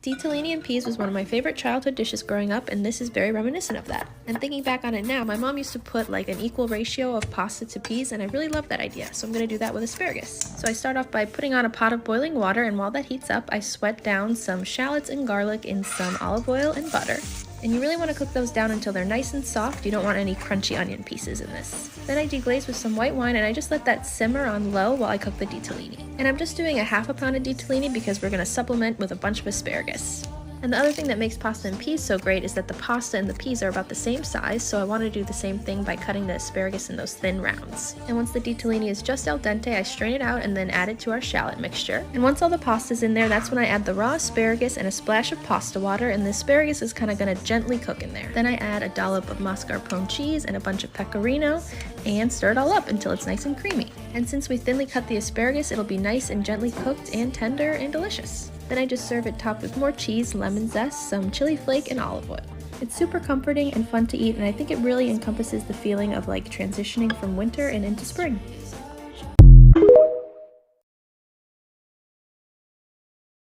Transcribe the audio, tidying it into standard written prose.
Ditalini and peas was one of my favorite childhood dishes growing up, and this is very reminiscent of that. And thinking back on it now, my mom used to put like an equal ratio of pasta to peas, and I really love that idea, so I'm going to do that with asparagus. So I start off by putting on a pot of boiling water, and while that heats up, I sweat down some shallots and garlic in some olive oil and butter. And you really want to cook those down until they're nice and soft. You don't want any crunchy onion pieces in this. Then I deglaze with some white wine, and I just let that simmer on low while I cook the ditalini. And I'm just doing a half a pound of ditalini because we're going to supplement with a bunch of asparagus. And the other thing that makes pasta and peas so great is that the pasta and the peas are about the same size, so I want to do the same thing by cutting the asparagus in those thin rounds. And once the ditalini is just al dente, I strain it out and then add it to our shallot mixture. And once all the pasta's in there, that's when I add the raw asparagus and a splash of pasta water, and the asparagus is kind of going to gently cook in there. Then I add a dollop of mascarpone cheese and a bunch of pecorino, and stir it all up until it's nice and creamy. And since we thinly cut the asparagus, it'll be nice and gently cooked and tender and delicious. Then I just serve it topped with more cheese, lemon zest, some chili flake, and olive oil. It's super comforting and fun to eat, and I think it really encompasses the feeling of like transitioning from winter and into spring.